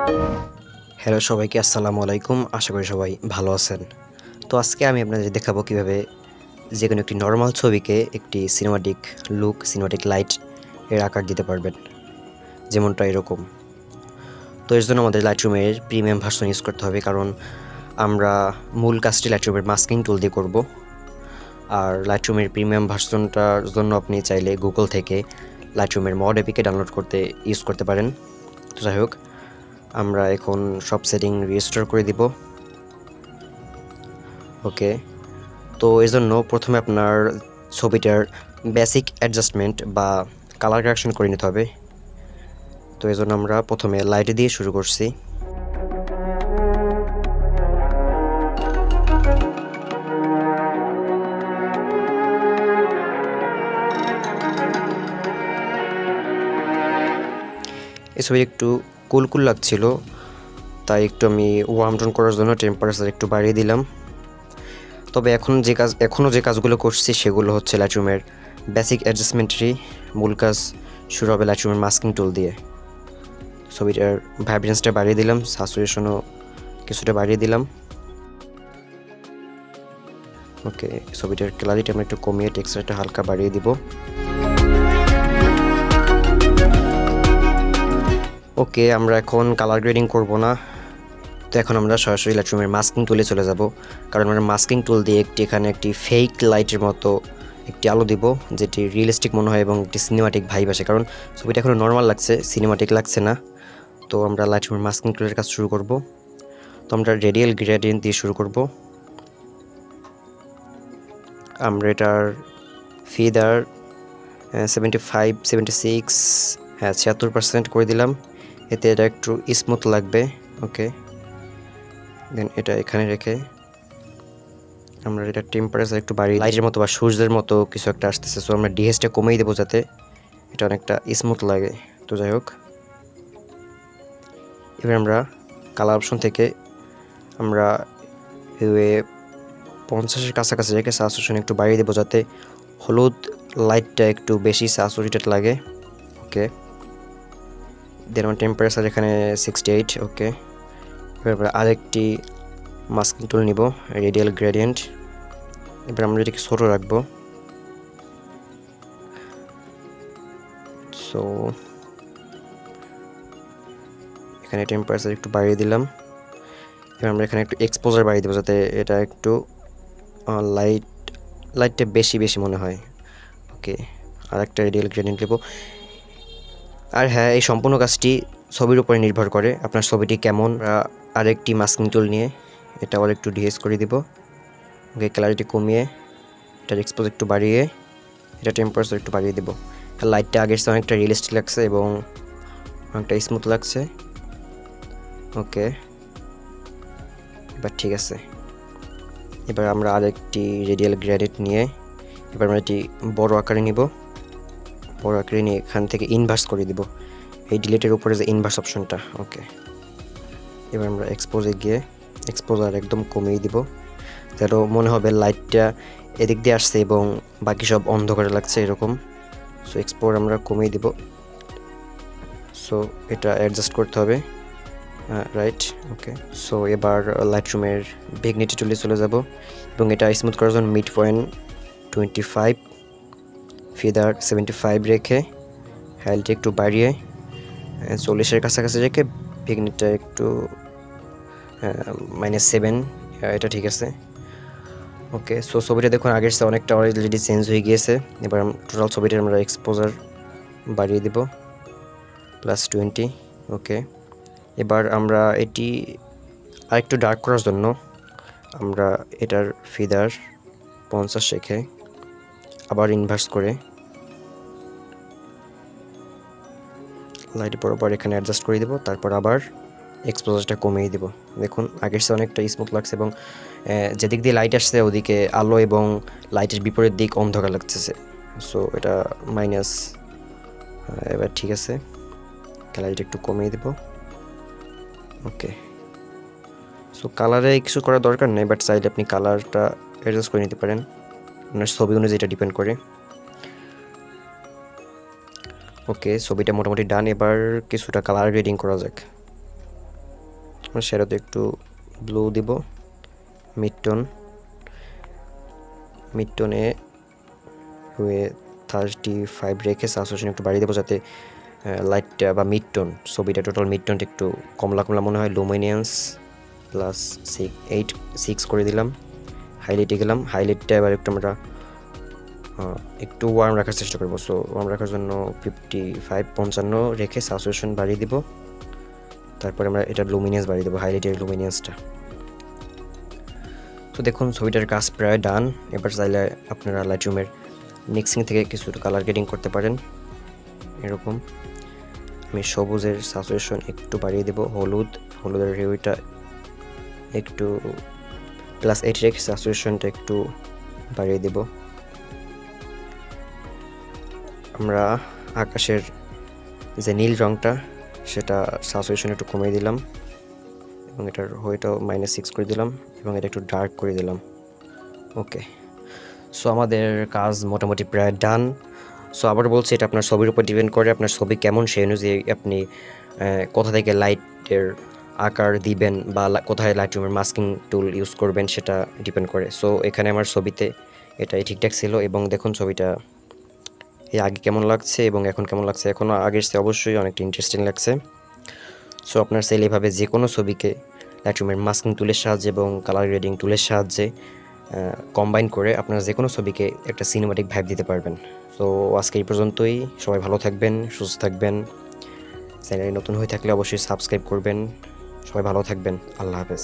Hello সবাইকে আসসালামু আলাইকুম। আশা করি সবাই ভালো আছেন। তো আজকে আমি আপনাদের দেখাবো কিভাবে যেকোনো একটি নরমাল ছবিকে একটি সিনেমাটিক লুক, সিনেমাটিক লাইট এর আকার দিতে পারবেন, যেমনটা এরকম। তো এর জন্য আমাদের লাইটরুমের প্রিমিয়াম ভার্সন ইউজ করতে হবে, কারণ আমরা মূল কাজটি লাইটরুমের মাস্কিং টুল দিয়ে করব। আর লাইটরুমের প্রিমিয়াম ভার্সনটার জন্য আপনি চাইলে গুগল থেকে লাইটরুমের মড এপিকে ডাউনলোড করতে ইউজ করতে পারেন। তো যাই হোক, আমরা এখন সব সেটিং রিস্টোর করে দিব। ওকে, তো এই জন্য প্রথমে আপনার ছবিটার বেসিক অ্যাডজাস্টমেন্ট বা কালার কারেকশন করে নিতে হবে। তো এই জন্য আমরা প্রথমে লাইট দিয়ে শুরু করছি। এই ছবি একটু কুল লাগছিল, তাই একটু আমি ওয়ার্ম ডাউন করার জন্য টেম্পারেচার একটু বাড়িয়ে দিলাম। তবে এখনও যে কাজগুলো করছি সেগুলো হচ্ছে লাইটরুমের বেসিক অ্যাডজাস্টমেন্টেরই। মূল কাজ শুরু হবে লাইটরুমের মাস্কিং টুল দিয়ে। ছবিটার ভাইব্রেন্সটা বাড়িয়ে দিলাম, স্যাচুরেশনও কিছুটা বাড়িয়ে দিলাম। ওকে, ছবিটার ক্লারিটি আমরা একটু কমিয়ে টেক্সচারটা হালকা বাড়িয়ে দিব। ওকে, আমরা এখন কালার গ্রেডিং করব না। তো এখন আমরা সরাসরি লাইটরুমের মাস্কিং টুলে চলে যাব, কারণ আমরা মাস্কিং টুল দিয়ে এখানে একটি ফেক লাইটের মতো একটি আলো দিব, যেটি রিয়েলিস্টিক মনে হয় এবং একটি সিনেমাটিক ভাইব আসে। কারণ ছবিটা এখনও নর্মাল লাগছে, সিনেমাটিক লাগছে না। তো আমরা লাইটরুমের মাস্কিং টুলের কাজ শুরু করব। তো আমরা রেডিয়াল গ্রেডিয়েন্ট দিয়ে শুরু করব। আমরা এটার ফিদার 76 হ্যাঁ 76% করে দিলাম, এতে এটা একটু স্মুথ লাগবে। ওকে, দেন এটা এখানে রেখে আমরা এটা টেম্পারেচার একটু বাড়িয়ে, লাইটের মতো বা সূর্যের মতো কিছু একটা আসতেছে, সো আমরা ডিএসটা কমিয়ে দেবো যাতে এটা অনেকটা স্মুথ লাগে। তো যাই হোক, এবার আমরা কালার অপশন থেকে আমরা 50-এর কাছাকাছি রেখে স্যাচুরেশন একটু বাড়িয়ে দেবো যাতে হলুদ লাইটটা একটু বেশি স্যাচুরেটেড লাগে। ওকে, দেন আমার টেম্পারেচার এখানে 68। ওকে, এবার আমরা আরেকটি মাস্কিং টুল নিব, রেডিয়াল গ্রেডিয়েন্ট। এবার আমরা এটাকে ছোটো রাখবো। সো এখানে টেম্পারেচার একটু বাড়িয়ে দিলাম। এবার আমরা এখানে একটু এক্সপোজার বাড়িয়ে দেবো যাতে এটা একটু লাইটটা বেশি মনে হয়। ওকে, আর একটা রেডিয়াল গ্রেডিয়েন্ট নেব। আর হ্যাঁ, এই সম্পূর্ণ কাজটি ছবির উপরে নির্ভর করে আপনার ছবিটি কেমন। আরেকটি মাস্কিং টুল নিয়ে এটা আবার একটু ডিএস করে দিব। ওকে, ক্লারিটি কমিয়ে এটার এক্সপোজ একটু বাড়িয়ে এটা টেম্পারেচার একটু বাড়িয়ে দেবো। লাইটটা আগের চেয়ে অনেকটা রিয়েলিস্টিক লাগছে এবং অনেকটা স্মুথ লাগছে। ওকে, এবার ঠিক আছে। এবার আমরা আরেকটি রেডিয়াল গ্রেডিয়েন্ট নিয়ে এবার আমরা এটি বড় আকারে নিব। বড় আকারে নিয়ে এখান থেকে ইনভার্স করে দিব, এই ডিলেটের উপরে যে ইনভার্স অপশনটা। ওকে, এবার আমরা এক্সপোজে গিয়ে এক্সপোজার একদম কমিয়ে দিব, যেন মনে হবে লাইটটা এদিক দিয়ে আসছে এবং বাকি সব অন্ধকারে লাগছে এরকম। সো এক্সপোজ আমরা কমিয়ে দিব। সো এটা অ্যাডজাস্ট করতে হবে, রাইট। ওকে, সো এবার লাইটরুমের ভিগনিটি টুলে চলে যাব এবং এটা স্মুথ করার জন্য মিড পয়েন্ট 25, ফিদার 75 রেখে হাইলাইটটা একটু বাড়িয়ে 40-এর কাছাকাছি রেখে ভিগনিটা একটু -7, এটা ঠিক আছে। ওকে, সো ছবিটা দেখুন আগের চেয়ে অনেকটা অলরেডি চেঞ্জ হয়ে গিয়েছে। এবার টোটাল ছবিটার আমরা এক্সপোজার বাড়িয়ে দিব +20। ওকে, এবার আমরা এটি আরেকটু ডার্ক করার জন্য আমরা এটার ফিদার 50 রেখে আবার ইনভার্স করে লাইট বরাবর এখানে অ্যাডজাস্ট করে দেবো। তারপর আবার এক্সপোজারটা কমিয়ে দিব। দেখুন আগের চেয়ে অনেকটা স্মুথ লাগছে এবং যেদিক দিয়ে লাইট আসছে ওদিকে আলো এবং লাইটের বিপরীত দিক অন্ধকার লাগতেছে। সো এটা মাইনাস, এবার ঠিক আছে, লাইট একটু কমিয়ে দেব। ওকে, সো কালারে কিছু করার দরকার নেই, বাট চাইলে আপনি কালারটা অ্যাডজাস্ট করে নিতে পারেন, আপনার ছবি অনুযায়ী এটা ডিপেন্ড করে। ওকে, ছবিটা মোটামুটি ডান। এবার কিছুটা কালার গ্রেডিং করা যাক। শ্যাডোতে একটু ব্লু দিব, মিড টোনে হয়ে 35 রেখে স্যাচুরেশন একটু বাড়িয়ে দেবো, যাতে লাইটটা বা মিড টোন, ছবিটা টোটাল মিড টোনটা একটু কমলা কমলা মনে হয়। লুমিনিয়েন্স প্লাস 6 করে দিলাম। হাইলাইটে গেলাম, হাইলাইটটা এবার একটু আমরা একটু ওয়ার্ম রাখার চেষ্টা করবো। সো ওয়ার্ম রাখার জন্য 55 রেখে স্যাচুরেশন বাড়িয়ে দিব। তারপরে আমরা এটা লুমিনিয়েন্স বাড়িয়ে দেবো, হাইলাইটের লুমিনিয়েন্সটা। তো দেখুন ছবিটার কাজ প্রায় ডান। এবার চাইলে আপনারা লাইটরুমের মিক্সিং থেকে কিছু কালার গ্রেডিং করতে পারেন। এরকম আমি সবুজের স্যাচুরেশন একটু বাড়িয়ে দেবো, হলুদের রিউটা একটু +8 রেখে স্যাচুরেশনটা একটু বাড়িয়ে দেব। আমরা আকাশের যে নীল রঙটা সেটা স্যাচুরেশন একটু কমিয়ে দিলাম এবং এটার হোয়াইটও -6 করে দিলাম এবং এটা একটু ডার্ক করে দিলাম। ওকে, সো আমাদের কাজ মোটামুটি প্রায় ডান। সো আবার বলছি, এটা আপনার ছবির উপর ডিপেন্ড করে, আপনার ছবি কেমন সেই অনুযায়ী আপনি কোথা থেকে লাইটের আকার দিবেন বা কোথায় লাইটরুমের মাস্কিং টুল ইউজ করবেন সেটা ডিপেন্ড করে। সো এখানে আমার ছবিতে এটাই ঠিকঠাক ছিল এবং দেখুন ছবিটা আগে কেমন লাগছে এবং এখন কেমন লাগছে। এখনও আগের চেয়ে অবশ্যই অনেকটা ইন্টারেস্টিং লাগছে। সো আপনার চাইলে এভাবে যে কোনো ছবিকে লাইটরুমের মাস্কিং টুলের সাহায্যে এবং কালার গ্রেডিং টুলের সাহায্যে কম্বাইন করে আপনারা যে কোনো ছবিকে একটা সিনেমাটিক ভাইব দিতে পারবেন। তো আজকে এই পর্যন্তই। সবাই ভালো থাকবেন, সুস্থ থাকবেন। চ্যানেলে নতুন হয়ে থাকলে অবশ্যই সাবস্ক্রাইব করবেন। সবাই ভালো থাকবেন। আল্লাহ হাফেজ।